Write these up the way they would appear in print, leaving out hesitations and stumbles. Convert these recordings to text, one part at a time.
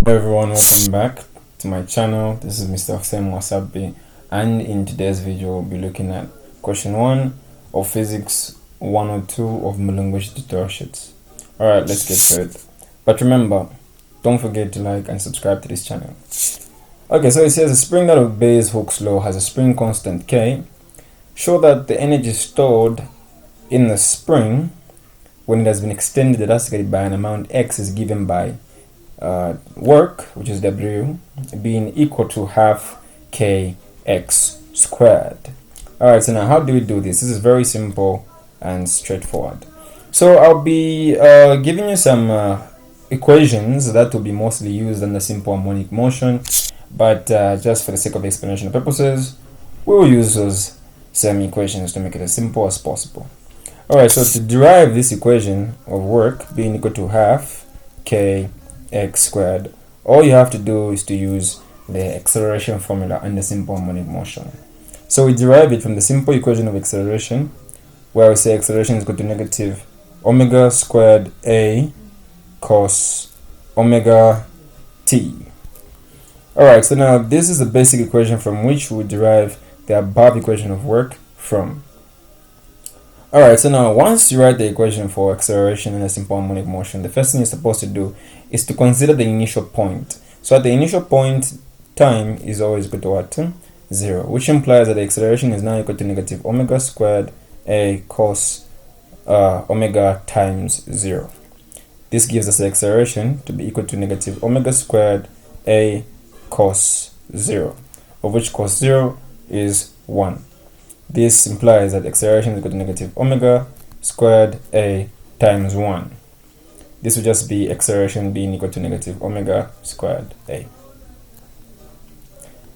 Everyone, welcome back to my channel. This is Mr. Hussein Wasabi, and in today's video we'll be looking at question 1 of physics 102 of Mulungushi tutorial sheets. Alright, let's get to it. But remember, don't forget to like and subscribe to this channel. Okay, so it says a spring that obeys Hooke's law has a spring constant K. Show that the energy stored in the spring when it has been extended elastically by an amount X is given by work, which is W, being equal to half kx squared. Alright, so now how do we do this? This is very simple and straightforward. So I'll be giving you some equations that will be mostly used in the simple harmonic motion, but just for the sake of explanation purposes, we will use those same equations to make it as simple as possible. Alright, so to derive this equation of work being equal to half kx squared, all you have to do is to use the acceleration formula and the simple harmonic motion. So we derive it from the simple equation of acceleration, where we say acceleration is equal to negative omega squared a cos omega t. Alright, so now this is the basic equation from which we derive the above equation of work from. Alright, so now once you write the equation for acceleration in a simple harmonic motion, the first thing you're supposed to do is to consider the initial point. So at the initial point, time is always equal to what? 0, which implies that the acceleration is now equal to negative omega squared a cos omega times 0. This gives us the acceleration to be equal to negative omega squared a cos 0, of which cos 0 is 1. This implies that acceleration is equal to negative omega squared a times 1. This will just be acceleration being equal to negative omega squared a.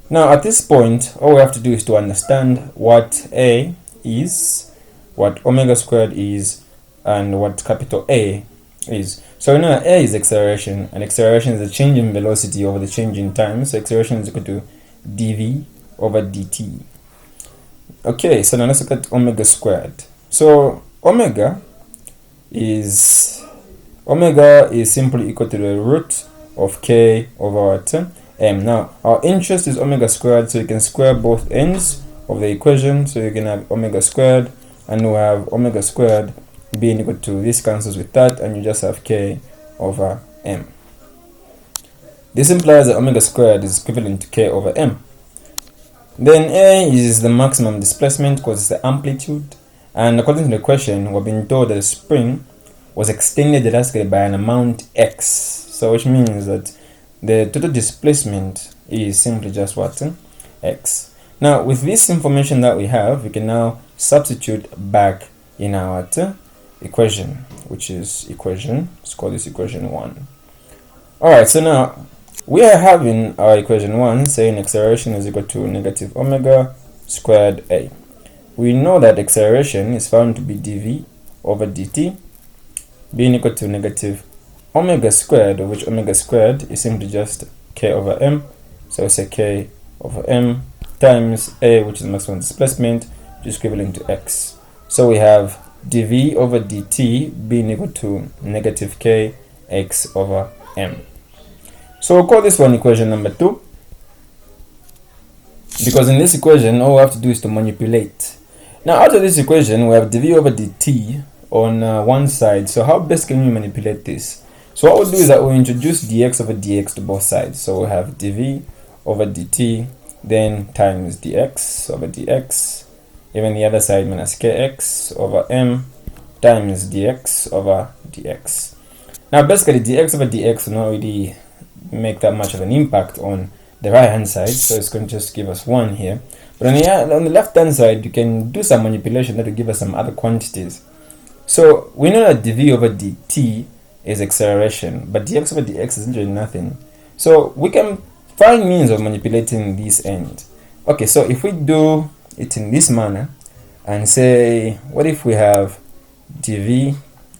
Now at this point, all we have to do is to understand what a is, what omega squared is, and what capital A is. So we know that a is acceleration, and acceleration is the change in velocity over the change in time. So acceleration is equal to dv over dt. Okay, so now let's look at omega squared. So omega is simply equal to the root of k over m. Now our interest is omega squared, so you can square both ends of the equation. So you can have omega squared, and we'll have omega squared being equal to this cancels with that, and you just have k over m. This implies that omega squared is equivalent to k over m. Then a is the maximum displacement because it's the amplitude, and according to the question, we're being told that the spring was extended elastically by an amount x, so which means that the total displacement is simply just what? X. Now with this information that we have, we can now substitute back in our equation, which is let's call this equation 1. Alright, so now we are having our equation 1 saying acceleration is equal to negative omega squared a. We know that acceleration is found to be dv over dt being equal to negative omega squared, of which omega squared is simply just k over m. So it's a k over m times a, which is maximum displacement, which is equivalent to x. So we have dv over dt being equal to negative k x over m. So we'll call this one equation number 2, because in this equation all we have to do is to manipulate. Now out of this equation we have dv over dt on one side. So how best can we manipulate this? So what we'll do is that we'll introduce dx over dx to both sides. So we'll have dv over dt then times dx over dx, even the other side minus kx over m times dx over dx. Now basically dx over dx will not really make that much of an impact on the right hand side, so it's going to just give us 1 here. But on the left hand side, you can do some manipulation that will give us some other quantities. So we know that dv over dt is acceleration, but dx over dx is literally nothing. So we can find means of manipulating this end. Okay, so if we do it in this manner and say, what if we have dv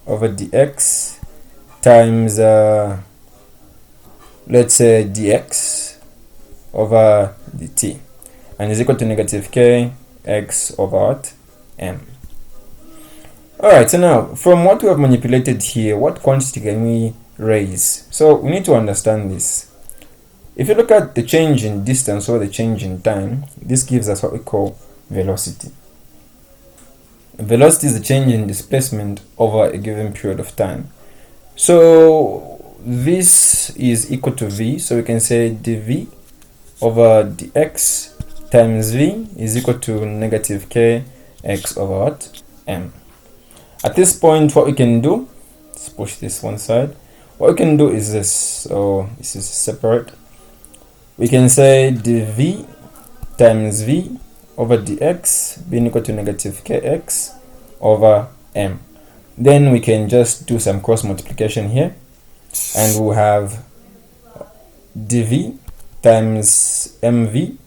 over dx times let's say dx over dt, and is equal to negative k x over what? M. Alright, so now from what we have manipulated here, what quantity can we raise? So we need to understand this. If you look at the change in distance or the change in time, this gives us what we call velocity. Velocity is the change in displacement over a given period of time. So this is equal to v, so we can say dv over dx times v is equal to negative k x over what? M. At this point, what we can do, let's push this one side. What we can do is this, so this is separate. We can say dv times v over dx being equal to negative kx over m. Then we can just do some cross multiplication here, and we'll have dv times mv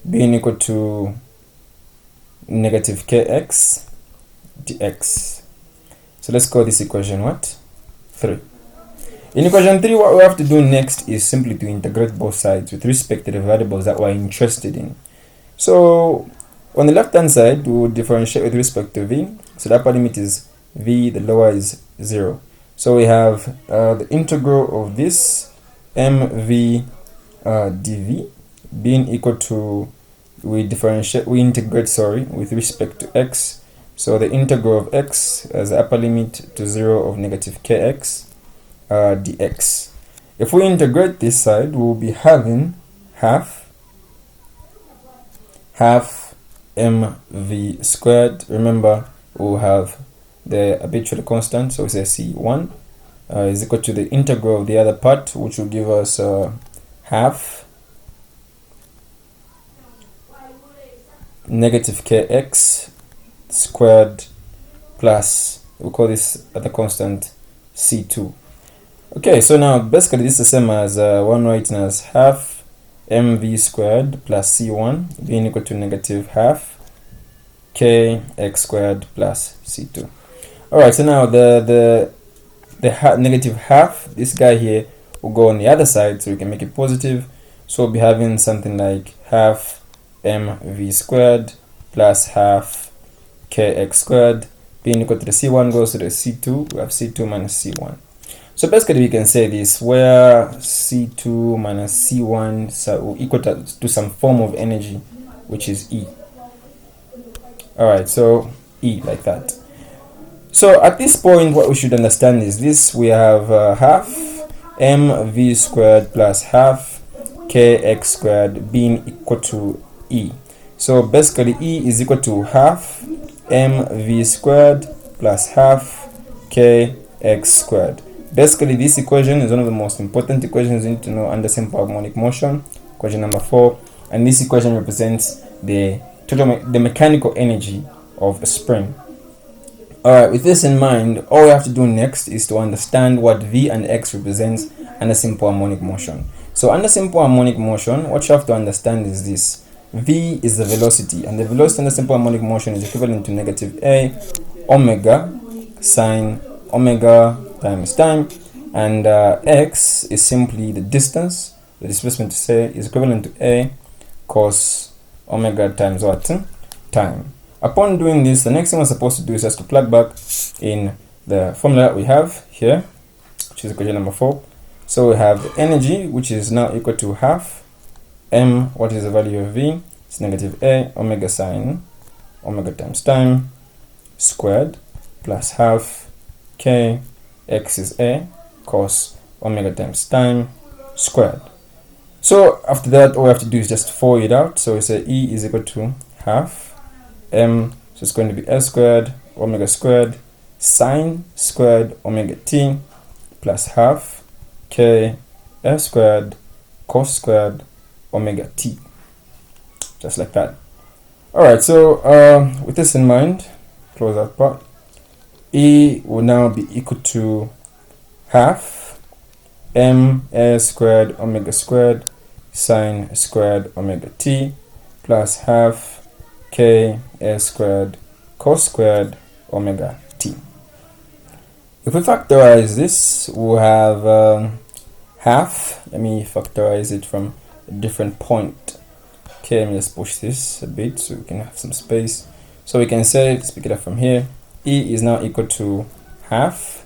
being equal to negative kx dx. So let's call this equation what? 3. In equation 3, what we have to do next is simply to integrate both sides with respect to the variables that we're interested in. So on the left hand side, we will differentiate with respect to v. So the upper limit is v, the lower is 0. So we have the integral of this mv dv being equal to, we integrate with respect to x. So the integral of x as the upper limit to 0 of negative kx dx. If we integrate this side, we'll be having half mv squared. Remember, we'll have the arbitrary constant, so we say c1 is equal to the integral of the other part, which will give us half negative kx squared plus, we'll call this other constant c2. Okay, so now basically this is the same as one writing as half mv squared plus c1 being equal to negative half kx squared plus c2. Alright, so now the negative half, this guy here will go on the other side, so we can make it positive. So we'll be having something like half mv squared plus half kx squared being equal to the c1 goes to the c2. We have c2 minus c1. So basically we can say this, where c2 minus c1 so equal to some form of energy, which is E. Alright, so E like that. So at this point, what we should understand is this: we have half mv squared plus half kx squared being equal to E. So basically E is equal to half mv squared plus half kx squared. Basically, this equation is one of the most important equations you need to know under simple harmonic motion, equation number 4, and this equation represents the the mechanical energy of a spring. Alright, with this in mind, all we have to do next is to understand what v and x represents under simple harmonic motion. So under simple harmonic motion, what you have to understand is this: v is the velocity, and the velocity under simple harmonic motion is equivalent to negative a omega sine omega times time, and x is simply the distance, the displacement to say, is equivalent to a cos omega times what? Time. Upon doing this, the next thing we're supposed to do is just to plug back in the formula that we have here, which is equation number 4. So we have the energy, which is now equal to half m, what is the value of v? It's negative a omega sine omega times time squared plus half k, x is a cos omega times time squared. So after that, all we have to do is just follow it out. So we say E is equal to half m, so it's going to be s squared omega squared sine squared omega t plus half k s squared cos squared omega t, just like that. Alright, so with this in mind, close that part. E will now be equal to half m s squared omega squared sine squared omega t plus half k s squared cos squared omega t. If we factorize this, we'll have half. Let me factorize it from a different point. Okay, let me just push this a bit so we can have some space. So we can say, let's pick it up from here. E is now equal to half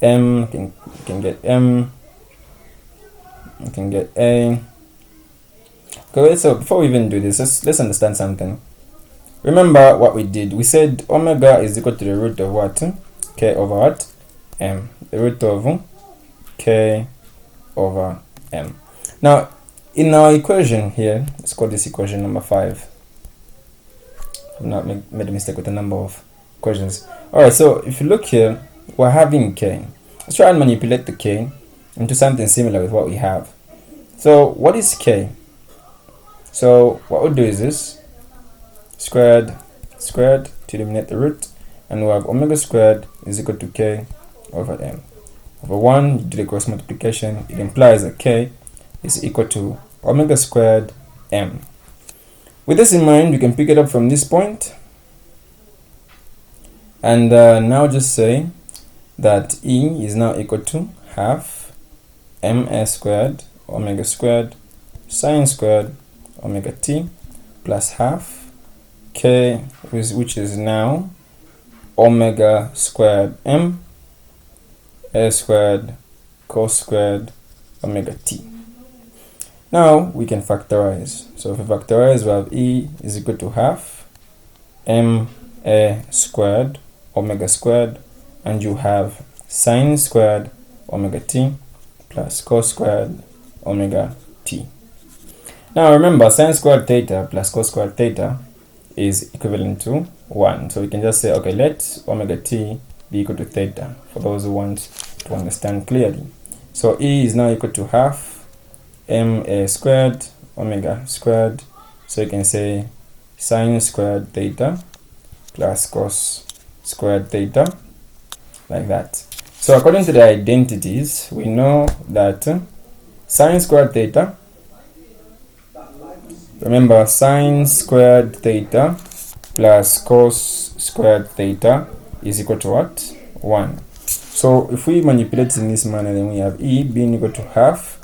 m, you can get m we can get A. Okay, so before we even do this, let's understand something. Remember what we did. We said omega is equal to the root of what? K over what? M. The root of K over M. Now, in our equation here, let's call this equation number 5. I've not made a mistake with the number of equations. Alright, so if you look here, we're having K. Let's try and manipulate the K into something similar with what we have. So, what is K? So, what we'll do is this. Squared to eliminate the root. And we have omega squared is equal to K over M. Over 1, you do the cross multiplication. It implies that K is equal to omega squared M. With this in mind, we can pick it up from this point. And now just say that E is now equal to half ma squared omega squared sine squared omega t plus half K, which is now omega squared M a squared cos squared omega t. Now we can factorize. So if we factorize, we have E is equal to half ma squared omega squared, and you have sine squared omega t plus cos squared omega t. Now remember, sine squared theta plus cos squared theta is equivalent to 1. So we can just say, okay, let omega t be equal to theta for those who want to understand clearly. So E is now equal to half ma squared omega squared. So you can say sine squared theta plus cos squared theta, like that. So according to the identities, we know that sine squared theta, remember, sine squared theta plus cos squared theta is equal to what? 1. So if we manipulate in this manner, then we have E being equal to half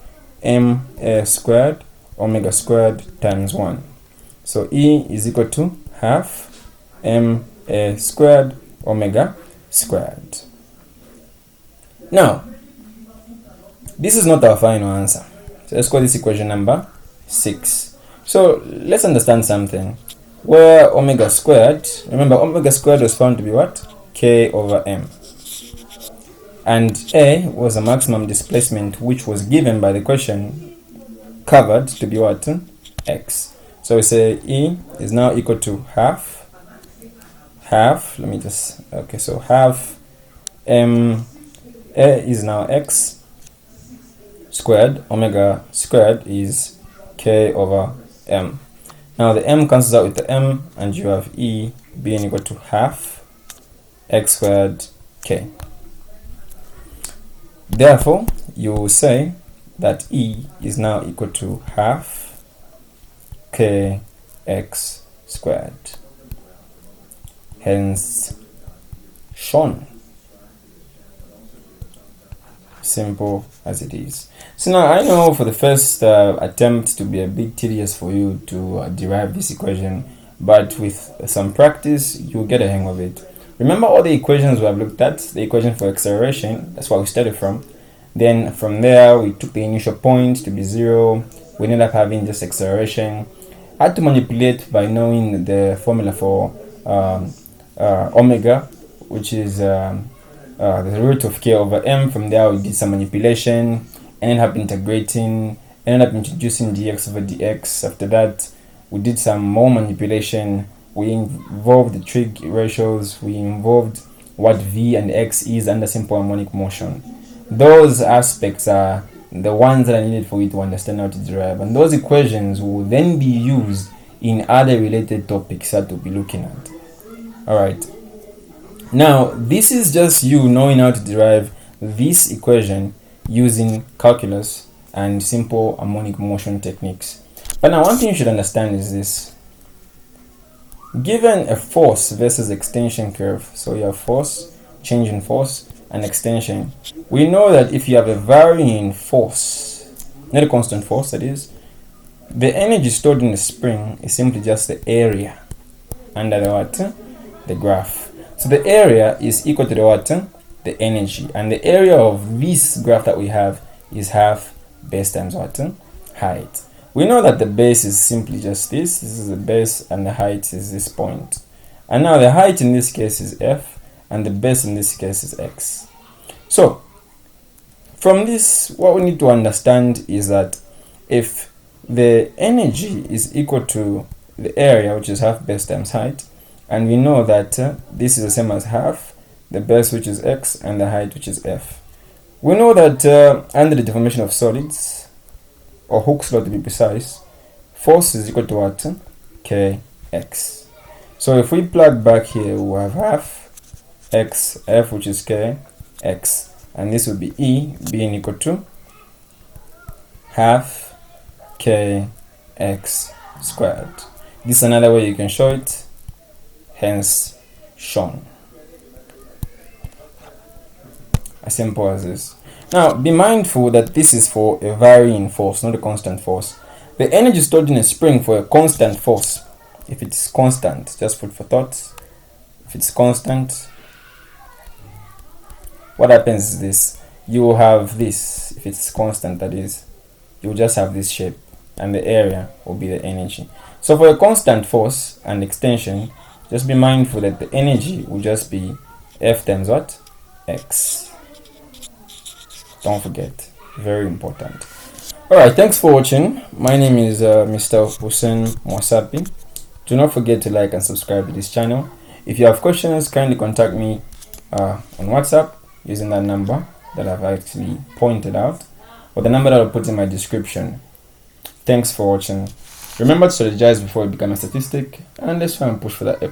ma squared omega squared times 1. So E is equal to half ma squared omega squared. Now, this is not our final answer. So let's call this equation number 6. So let's understand something. Where omega squared, remember omega squared was found to be what? K over M. And A was a maximum displacement which was given by the question covered to be what? X. So we say E is now equal to half, so half A is now X squared, omega squared is K over M. Now the M cancels out with the M, and you have E being equal to half X squared K. Therefore, you will say that E is now equal to half Kx squared. Hence, shown. Simple as it is. So now I know for the first attempt to be a bit tedious for you to derive this equation, but with some practice you'll get a hang of it. Remember all the equations we have looked at, the equation for acceleration, that's what we started from. Then from there we took the initial point to be 0, we ended up having just acceleration. I had to manipulate by knowing the formula for omega, which is the root of K over M. From there we did some manipulation, ended up integrating, ended up introducing dx over dx. After that we did some more manipulation. We involved the trig ratios, we involved what v and x is under simple harmonic motion. Those aspects are the ones that are needed for you to understand how to derive, and those equations will then be used in other related topics that we'll be looking at. Alright, now this is just you knowing how to derive this equation using calculus and simple harmonic motion techniques. But now one thing you should understand is this. Given a force versus extension curve, so you have force, change in force, and extension, we know that if you have a varying force, not a constant force that is, the energy stored in the spring is simply just the area under the what? The graph. So the area is equal to the what? The energy. And the area of this graph that we have is half base times what? Height. We know that the base is simply just this. This is the base and the height is this point. And now the height in this case is f and the base in this case is x. So from this, what we need to understand is that if the energy is equal to the area, which is half base times height, and we know that this is the same as half the base, which is x, and the height, which is f. We know that under the deformation of solids, or Hooke's law to be precise, force is equal to what? Kx. So if we plug back here, we have half x, f, which is k, x, and this will be E being equal to half kx squared. This is another way you can show it, hence shown. As simple as this. Now, be mindful that this is for a varying force, not a constant force. The energy stored in a spring for a constant force, if it's constant, just food for thought. If it's constant, what happens is this. You will have this, if it's constant, that is, you will just have this shape, and the area will be the energy. So for a constant force and extension, just be mindful that the energy will just be F times what? X. Don't forget, very important. Alright, thanks for watching. My name is Mr. Hussein Mwasabi. Do not forget to like and subscribe to this channel. If you have questions, kindly contact me on WhatsApp using that number that I've actually pointed out, or the number that I'll put in my description. Thanks for watching. Remember to strategize before you become a statistic, and let's try and push for that A+.